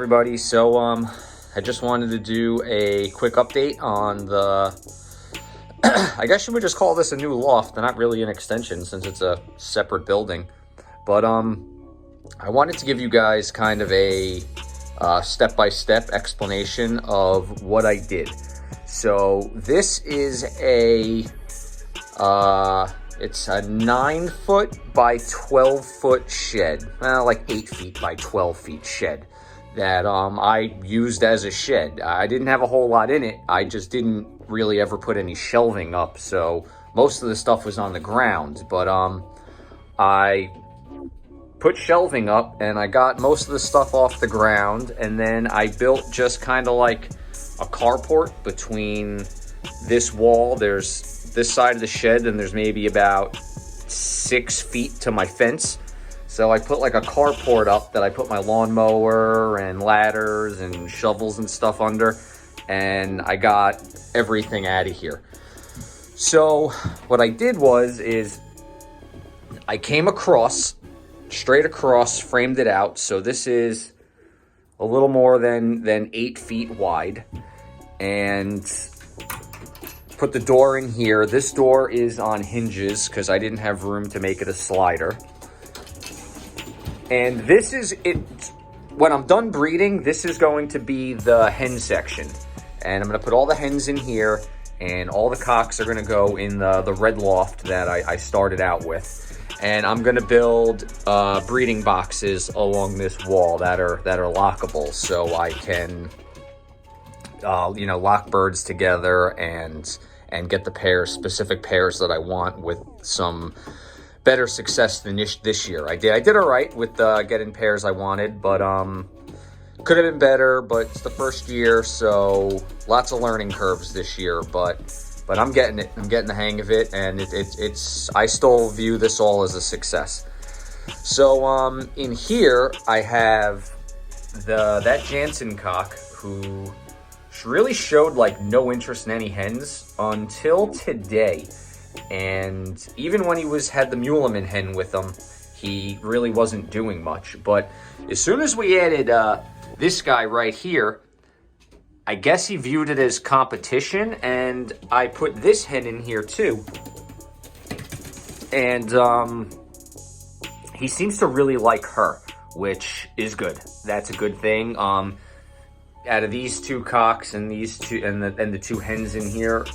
everybody. So I just wanted to do a quick update on the I guess you would just call this a new loft, and not really an extension since it's a separate building. But I wanted to give you guys kind of a step-by-step explanation of what I did. So this is it's a 9-foot by 12-foot shed, like 8 feet by 12 feet shed that I used as a shed. I didn't have a whole lot in it. I just didn't really ever put any shelving up, so most of the stuff was on the ground. But I put shelving up and I got most of the stuff off the ground, and then I built just kind of like a carport between this wall. There's this side of the shed, and there's maybe about 6 feet to my fence. So I put like a carport up that I put my lawnmower and ladders and shovels and stuff under, and I got everything out of here. So what I did is I came across, straight across, framed it out. So this is a little more than 8 feet wide, and put the door in here. This door is on hinges because I didn't have room to make it a slider. And this is it. When I'm done breeding, this is going to be the hen section. And I'm going to put all the hens in here, and all the cocks are going to go in the red loft that I started out with. And I'm going to build breeding boxes along this wall that are lockable, so I can lock birds together and get the specific pairs that I want with some better success than this year. I did all right with getting pairs I wanted, but could have been better. But it's the first year, so lots of learning curves this year. But I'm getting it. I'm getting the hang of it, and it's. I still view this all as a success. So in here I have that Jansen cock who really showed like no interest in any hens until today. And even when he had the Muleman hen with him, he really wasn't doing much. But as soon as we added this guy right here, I guess he viewed it as competition, and I put this hen in here too. And he seems to really like her, which is good. That's a good thing. Out of these two cocks and these two and the two hens in here,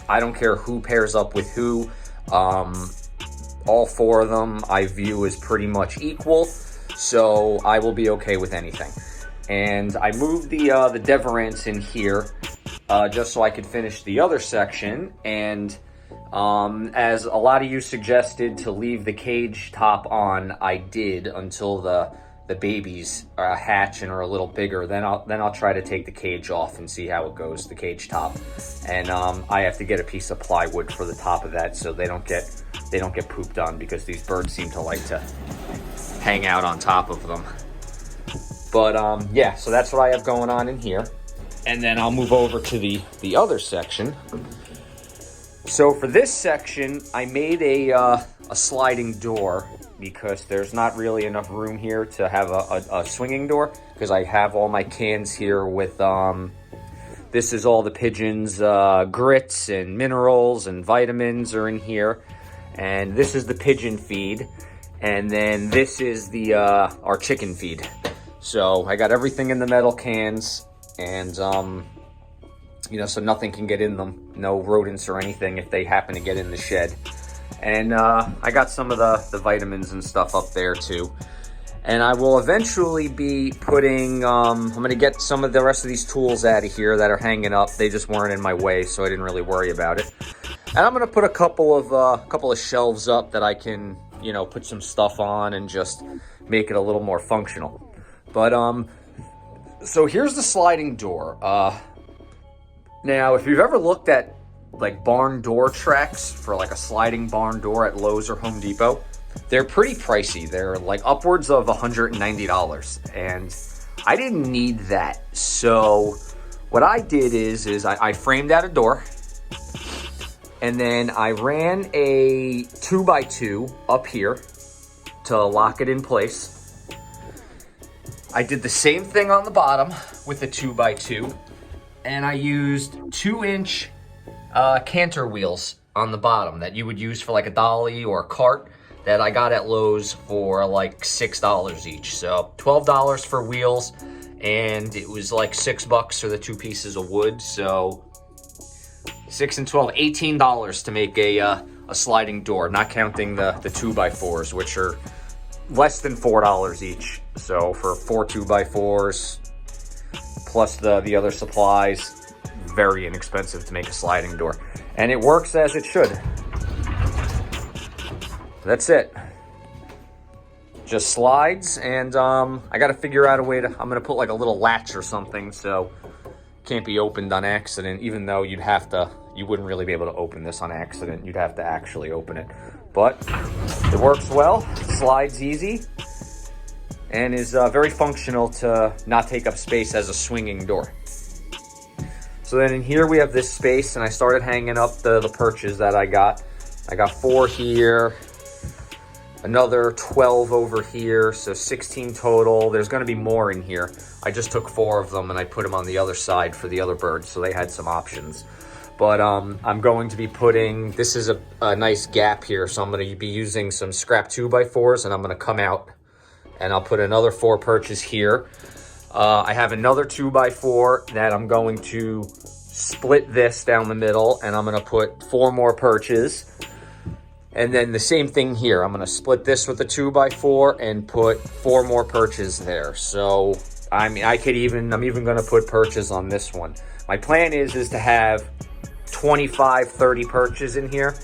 I don't care who pairs up with who. All four of them I view as pretty much equal, so I will be okay with anything. And I moved the Deverants in here just so I could finish the other section. And as a lot of you suggested to leave the cage top on, I did until the babies hatch and are a little bigger. Then I'll try to take the cage off and see how it goes, the cage top. And I have to get a piece of plywood for the top of that so they don't get pooped on, because these birds seem to like to hang out on top of them. But yeah, so that's what I have going on in here. And then I'll move over to the other section. So for this section, I made a sliding door, because there's not really enough room here to have a swinging door, because I have all my cans here with, this is all the Pigeons grits and minerals and vitamins are in here. And this is the pigeon feed. And then this is our chicken feed. So I got everything in the metal cans, and, so nothing can get in them. No rodents or anything if they happen to get in the shed. And I got some of the vitamins and stuff up there too. And I will eventually be putting, I'm going to get some of the rest of these tools out of here that are hanging up. They just weren't in my way, so I didn't really worry about it. And I'm going to put a couple of shelves up that I can, put some stuff on and just make it a little more functional. But, so here's the sliding door. Now, if you've ever looked at like barn door tracks for like a sliding barn door at Lowe's or Home Depot, they're pretty pricey. They're like upwards of $190, and I didn't need that. So what I did is I framed out a door, and then I ran a 2x2 up here to lock it in place. I did the same thing on the bottom with the 2x2, and I used 2-inch canter wheels on the bottom that you would use for like a dolly or a cart that I got at Lowe's for like $6 each. So $12 for wheels, and it was like $6 for the 2 pieces of wood. So 6 and 12, $18 to make a sliding door, not counting the 2x4s, which are less than $4 each. So for 4 2x4s plus the other supplies, very inexpensive to make a sliding door, and it works as it should. That's it. Just slides, and I got to figure out a way to. I'm gonna put like a little latch or something so it can't be opened on accident. Even though you wouldn't really be able to open this on accident. You'd have to actually open it, but it works well. Slides easy, and is very functional to not take up space as a swinging door. So then in here we have this space, and I started hanging up the perches that I got. I got 4 here, another 12 over here, so 16 total. There's gonna be more in here. I just took 4 of them and I put them on the other side for the other birds, so they had some options. But I'm going to be putting, this is a nice gap here, so I'm gonna be using some scrap 2x4s, and I'm gonna come out and I'll put another 4 perches here. I have another 2x4 that I'm going to split this down the middle, and I'm gonna put 4 more perches. And then the same thing here. I'm gonna split this with a 2x4 and put 4 more perches there. So I'm even gonna put perches on this one. My plan is to have 25, 30 perches in here,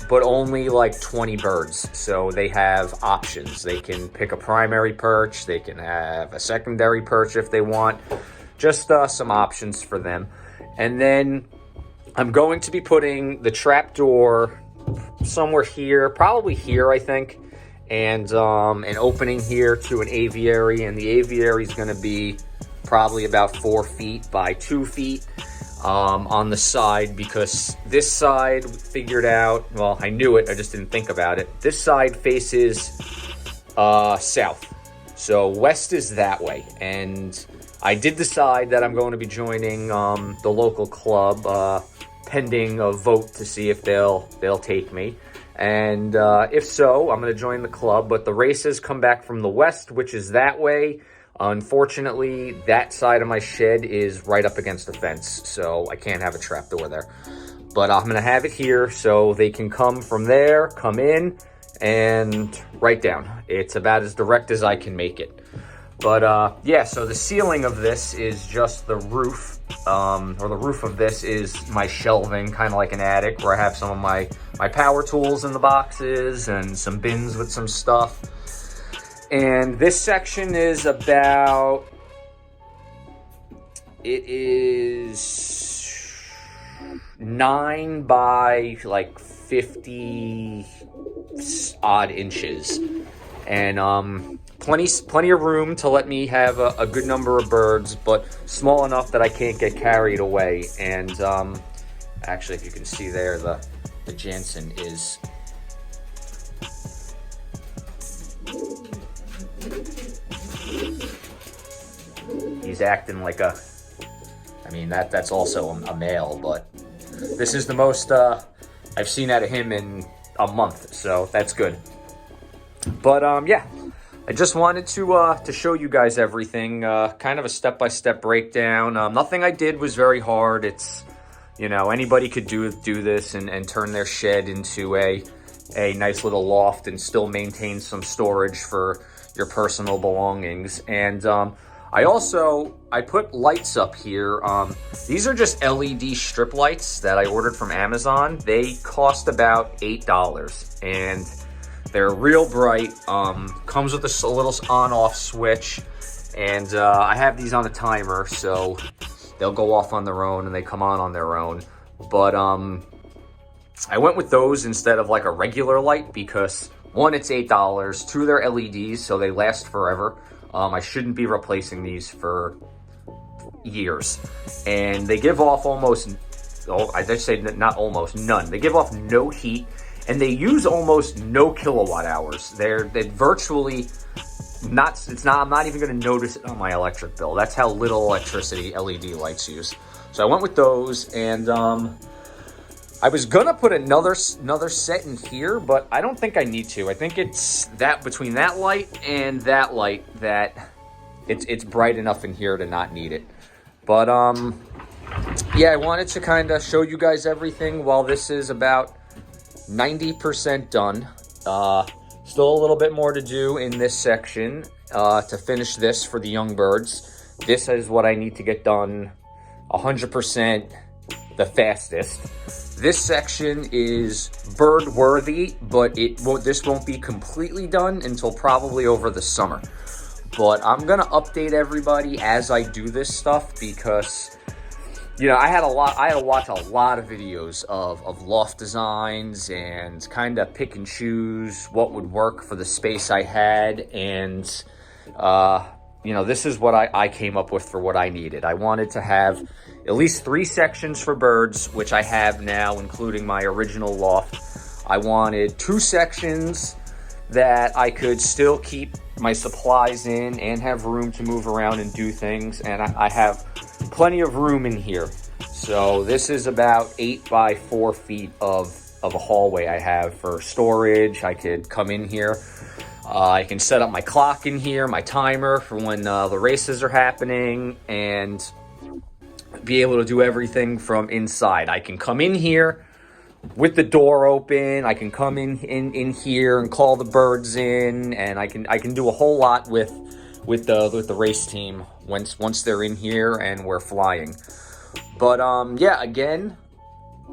but only like 20 birds. So they have options. They can pick a primary perch. They can have a secondary perch if they want. Just some options for them. And then I'm going to be putting the trap door somewhere here, probably here, I think, and an opening here to an aviary, and the aviary is going to be probably about 4 feet by 2 feet on the side, because this side figured out, well, I knew it, I just didn't think about it. This side faces south, so west is that way, and I did decide that I'm going to be joining the local club, pending a vote to see if they'll take me. And if so, I'm going to join the club. But the races come back from the west, which is that way. Unfortunately, that side of my shed is right up against the fence, so I can't have a trap door there. But I'm going to have it here so they can come from there, come in, and right down. It's about as direct as I can make it. But yeah, so the ceiling of this is just the roof, or the roof of this is my shelving, kind of like an attic, where I have some of my power tools in the boxes and some bins with some stuff. And this section is about, it is 9 by like 50 odd inches. And plenty of room to let me have a good number of birds, but small enough that I can't get carried away. And actually, if you can see there, the Jansen is, he's acting like a, I mean, that's also a male, but this is the most I've seen out of him in a month, so that's good. But yeah, I just wanted to show you guys everything, kind of a step-by-step breakdown. Nothing I did was very hard. It's, you know, anybody could do this and turn their shed into a nice little loft and still maintain some storage for your personal belongings. And I put lights up here. These are just LED strip lights that I ordered from Amazon. They cost about $8, and they're real bright. Comes with a little on-off switch, and I have these on a timer, so they'll go off on their own and they come on their own. But I went with those instead of like a regular light because, one, it's $8. 2, they're LEDs, so they last forever. I shouldn't be replacing these for years. And they give off almost, I just say not almost, none. They give off no heat, and they use almost no kilowatt hours. They virtually I'm not even going to notice it on my electric bill. That's how little electricity LED lights use. So I went with those, and I was gonna put another set in here, but I don't think I need to. I think it's that between that light and that light that it's bright enough in here to not need it. But yeah, I wanted to kind of show you guys everything while this is about 90% done. Still a little bit more to do in this section to finish this for the young birds. This is what I need to get done 100% the fastest. This section is bird worthy, but this won't be completely done until probably over the summer. But I'm gonna update everybody as I do this stuff because, you know, I had to watch a lot of videos of loft designs and kind of pick and choose what would work for the space I had. And, you know, this is what I came up with for what I needed. I wanted to have at least 3 sections for birds, which I have now, including my original loft. I wanted 2 sections that I could still keep my supplies in and have room to move around and do things. And I have plenty of room in here. So this is about 8 by 4 feet of a hallway I have for storage. I could come in here. I can set up my clock in here, my timer for when the races are happening, and be able to do everything from inside. I can come in here with the door open. I can come in here and call the birds in, and I can do a whole lot with the race team once they're in here and we're flying. But yeah, again,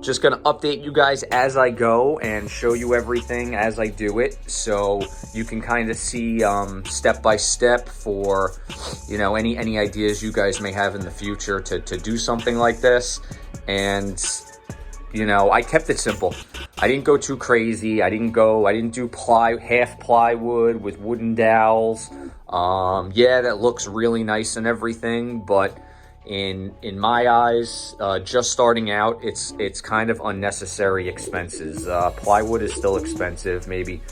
just gonna update you guys as I go and show you everything as I do it, so you can kind of see step by step for, you know, any ideas you guys may have in the future to do something like this. And, you know, I kept it simple. I didn't go too crazy. I didn't do half plywood with wooden dowels. Yeah, that looks really nice and everything, but in my eyes, just starting out, it's kind of unnecessary expenses. Plywood is still expensive. Maybe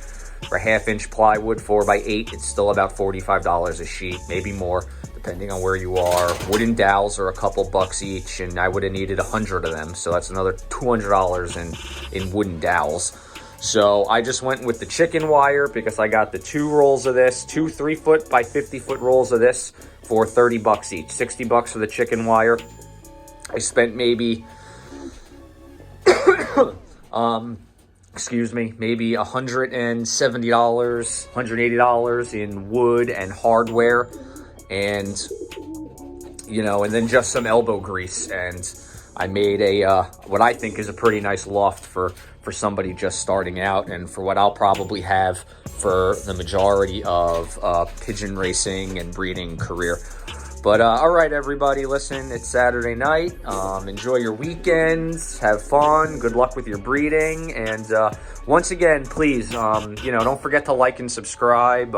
for 1/2-inch plywood, 4x8, it's still about $45 a sheet, maybe more, depending on where you are. Wooden dowels are a couple bucks each, and I would have needed 100 of them, so that's another $200 in wooden dowels. So I just went with the chicken wire because I got the 2 rolls of this, 2 3-foot by 50-foot rolls of this for 30 bucks each. 60 bucks for the chicken wire. I spent maybe, excuse me, maybe $170, $180 in wood and hardware, and, you know, and then just some elbow grease. And I made what I think is a pretty nice loft for somebody just starting out, and for what I'll probably have for the majority of pigeon racing and breeding career. But all right, everybody, listen, it's Saturday night. Enjoy your weekends, have fun, good luck with your breeding, and once again, please, you know, don't forget to like and subscribe.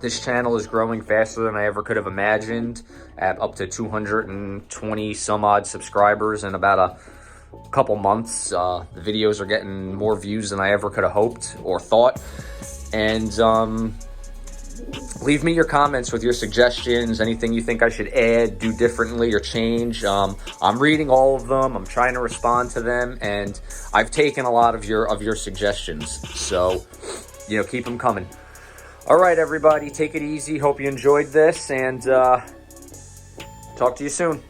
This channel is growing faster than I ever could have imagined, at up to 220 some odd subscribers in about a couple months. The videos are getting more views than I ever could have hoped or thought. And leave me your comments with your suggestions, anything you think I should add, do differently, or change. I'm reading all of them. I'm trying to respond to them, and I've taken a lot of your suggestions. So, you know, keep them coming. All right, everybody, take it easy. Hope you enjoyed this, and talk to you soon.